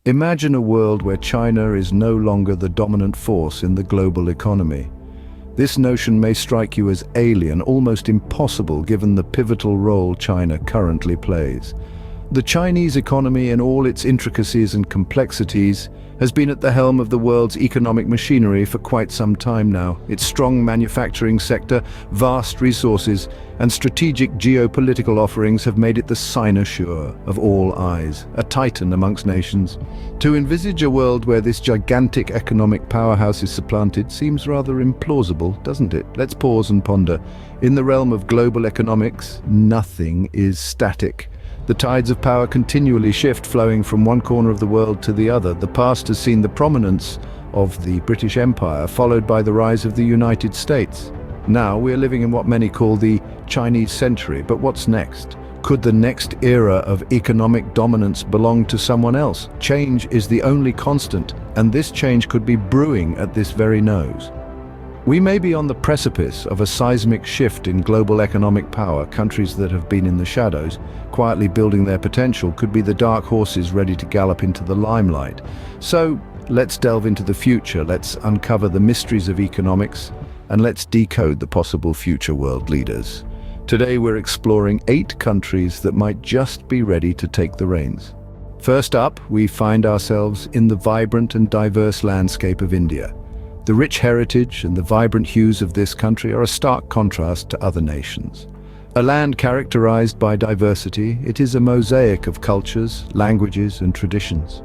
Imagine a world where China is no longer the dominant force in the global economy. This notion may strike you as alien, almost impossible given the pivotal role China currently plays. The Chinese economy, in all its intricacies and complexities, has been at the helm of the world's economic machinery for quite some time now. Its strong manufacturing sector, vast resources, and strategic geopolitical offerings have made it the cynosure of all eyes, a titan amongst nations. To envisage a world where this gigantic economic powerhouse is supplanted seems rather implausible, doesn't it? Let's pause and ponder. In the realm of global economics, nothing is static. The tides of power continually shift, flowing from one corner of the world to the other. The past has seen the prominence of the British Empire, followed by the rise of the United States. Now we are living in what many call the Chinese century. But what's next? Could the next era of economic dominance belong to someone else? Change is the only constant, and this change could be brewing at this very nose. We may be on the precipice of a seismic shift in global economic power. Countries that have been in the shadows, quietly building their potential, could be the dark horses ready to gallop into the limelight. So, let's delve into the future, let's uncover the mysteries of economics, and let's decode the possible future world leaders. Today we're exploring 8 countries that might just be ready to take the reins. First up, we find ourselves in the vibrant and diverse landscape of India. The rich heritage and the vibrant hues of this country are a stark contrast to other nations. A land characterized by diversity, it is a mosaic of cultures, languages, and traditions.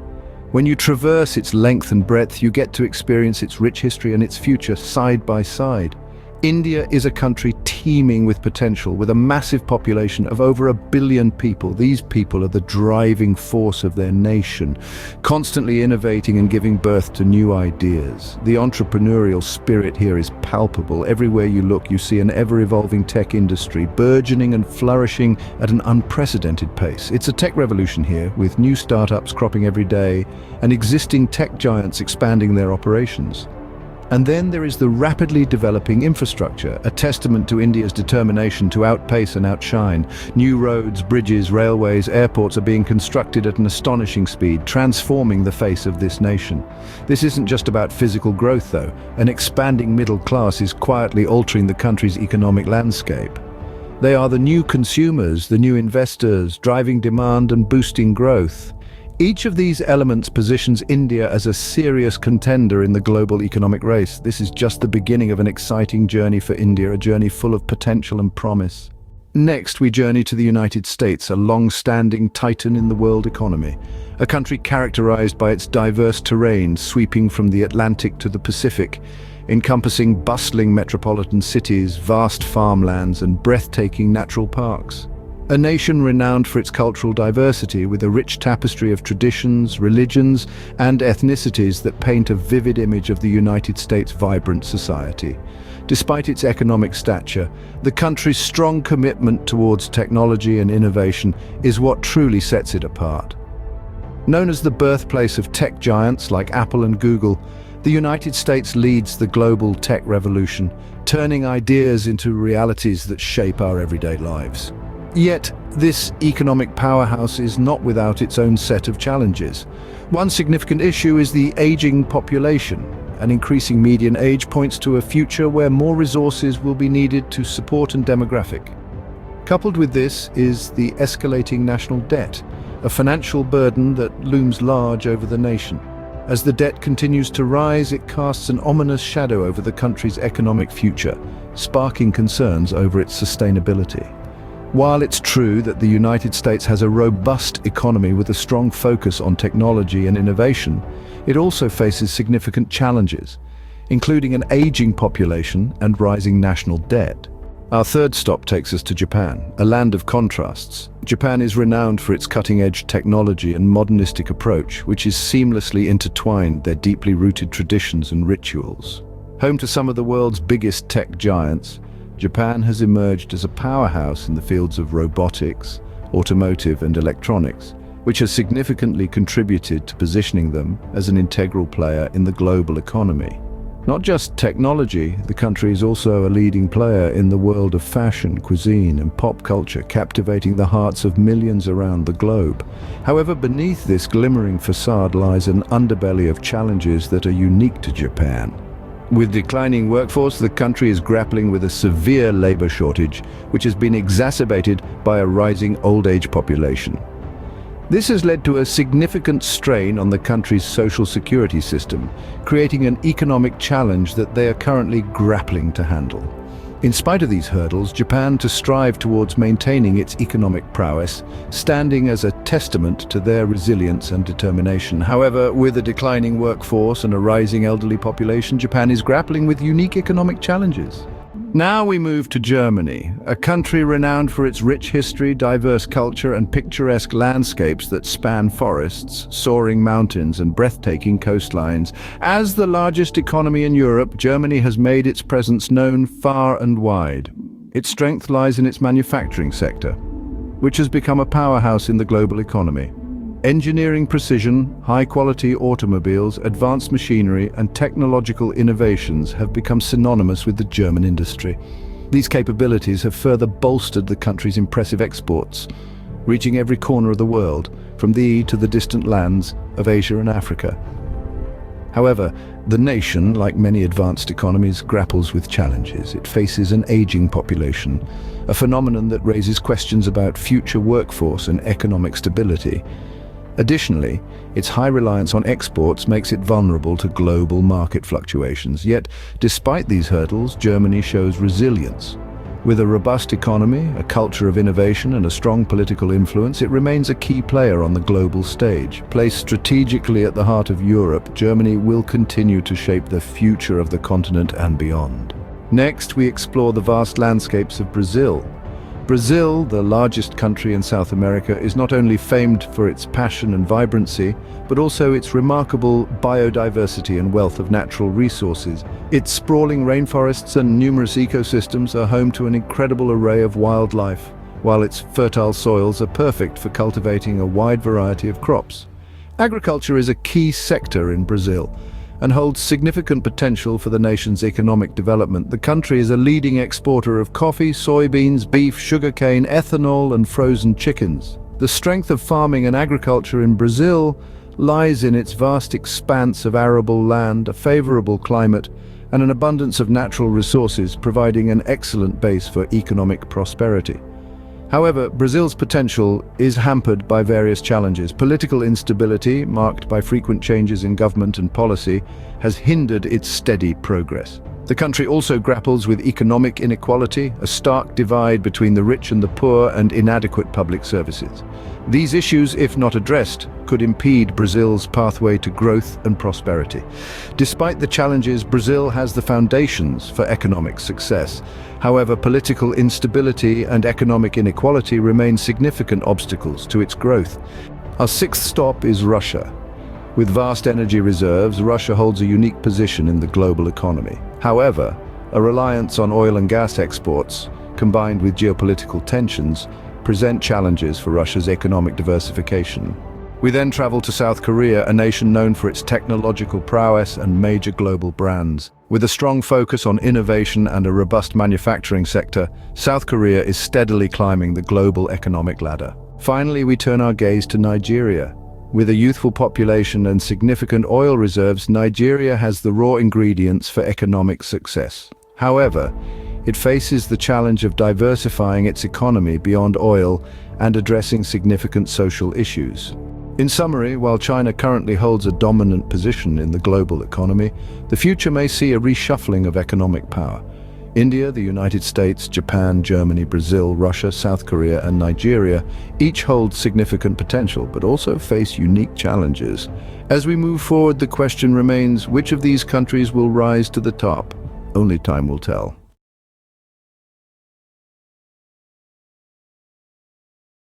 When you traverse its length and breadth, you get to experience its rich history and its future side by side. India is a country teeming with potential, with a massive population of over 1 billion people. These people are the driving force of their nation, constantly innovating and giving birth to new ideas. The entrepreneurial spirit here is palpable. Everywhere you look, you see an ever-evolving tech industry, burgeoning and flourishing at an unprecedented pace. It's a tech revolution here, with new startups cropping every day, and existing tech giants expanding their operations. And then there is the rapidly developing infrastructure, a testament to India's determination to outpace and outshine. New roads, bridges, railways, airports are being constructed at an astonishing speed, transforming the face of this nation. This isn't just about physical growth, though. An expanding middle class is quietly altering the country's economic landscape. They are the new consumers, the new investors, driving demand and boosting growth. Each of these elements positions India as a serious contender in the global economic race. This is just the beginning of an exciting journey for India, a journey full of potential and promise. Next, we journey to the United States, a long-standing titan in the world economy. A country characterized by its diverse terrain, sweeping from the Atlantic to the Pacific, encompassing bustling metropolitan cities, vast farmlands, and breathtaking natural parks. A nation renowned for its cultural diversity, with a rich tapestry of traditions, religions, and ethnicities that paint a vivid image of the United States' vibrant society. Despite its economic stature, the country's strong commitment towards technology and innovation is what truly sets it apart. Known as the birthplace of tech giants like Apple and Google, the United States leads the global tech revolution, turning ideas into realities that shape our everyday lives. Yet, this economic powerhouse is not without its own set of challenges. One significant issue is the aging population. An increasing median age points to a future where more resources will be needed to support a demographic. Coupled with this is the escalating national debt, a financial burden that looms large over the nation. As the debt continues to rise, it casts an ominous shadow over the country's economic future, sparking concerns over its sustainability. While it's true that the United States has a robust economy with a strong focus on technology and innovation, it also faces significant challenges, including an aging population and rising national debt. Our third stop takes us to Japan, a land of contrasts. Japan is renowned for its cutting-edge technology and modernistic approach, which is seamlessly intertwined their deeply rooted traditions and rituals. Home to some of the world's biggest tech giants, Japan has emerged as a powerhouse in the fields of robotics, automotive, and electronics, which has significantly contributed to positioning them as an integral player in the global economy. Not just technology, the country is also a leading player in the world of fashion, cuisine, and pop culture, captivating the hearts of millions around the globe. However, beneath this glimmering facade lies an underbelly of challenges that are unique to Japan. With declining workforce, the country is grappling with a severe labor shortage, which has been exacerbated by a rising old-age population. This has led to a significant strain on the country's social security system, creating an economic challenge that they are currently grappling to handle. In spite of these hurdles, Japan to strive towards maintaining its economic prowess, standing as a testament to their resilience and determination. However, with a declining workforce and a rising elderly population, Japan is grappling with unique economic challenges. Now we move to Germany, a country renowned for its rich history, diverse culture, and picturesque landscapes that span forests, soaring mountains, and breathtaking coastlines. As the largest economy in Europe, Germany has made its presence known far and wide. Its strength lies in its manufacturing sector, which has become a powerhouse in the global economy. Engineering precision, high-quality automobiles, advanced machinery, and technological innovations have become synonymous with the German industry. These capabilities have further bolstered the country's impressive exports, reaching every corner of the world, from to the distant lands of Asia and Africa. However, the nation, like many advanced economies, grapples with challenges. It faces an aging population, a phenomenon that raises questions about future workforce and economic stability. Additionally, its high reliance on exports makes it vulnerable to global market fluctuations. Yet, despite these hurdles, Germany shows resilience. With a robust economy, a culture of innovation, and a strong political influence, it remains a key player on the global stage. Placed strategically at the heart of Europe, Germany will continue to shape the future of the continent and beyond. Next, we explore the vast landscapes of Brazil. Brazil, the largest country in South America, is not only famed for its passion and vibrancy, but also its remarkable biodiversity and wealth of natural resources. Its sprawling rainforests and numerous ecosystems are home to an incredible array of wildlife, while its fertile soils are perfect for cultivating a wide variety of crops. Agriculture is a key sector in Brazil and holds significant potential for the nation's economic development. The country is a leading exporter of coffee, soybeans, beef, sugarcane, ethanol, and frozen chickens. The strength of farming and agriculture in Brazil lies in its vast expanse of arable land, a favorable climate, and an abundance of natural resources, providing an excellent base for economic prosperity. However, Brazil's potential is hampered by various challenges. Political instability, marked by frequent changes in government and policy, has hindered its steady progress. The country also grapples with economic inequality, a stark divide between the rich and the poor, and inadequate public services. These issues, if not addressed, could impede Brazil's pathway to growth and prosperity. Despite the challenges, Brazil has the foundations for economic success. However, political instability and economic inequality remain significant obstacles to its growth. Our sixth stop is Russia. With vast energy reserves, Russia holds a unique position in the global economy. However, a reliance on oil and gas exports, combined with geopolitical tensions, present challenges for Russia's economic diversification. We then travel to South Korea, a nation known for its technological prowess and major global brands. With a strong focus on innovation and a robust manufacturing sector, South Korea is steadily climbing the global economic ladder. Finally, we turn our gaze to Nigeria. With a youthful population and significant oil reserves, Nigeria has the raw ingredients for economic success. However, it faces the challenge of diversifying its economy beyond oil and addressing significant social issues. In summary, while China currently holds a dominant position in the global economy, the future may see a reshuffling of economic power. India, the United States, Japan, Germany, Brazil, Russia, South Korea, and Nigeria each hold significant potential, but also face unique challenges. As we move forward, the question remains, which of these countries will rise to the top? Only time will tell.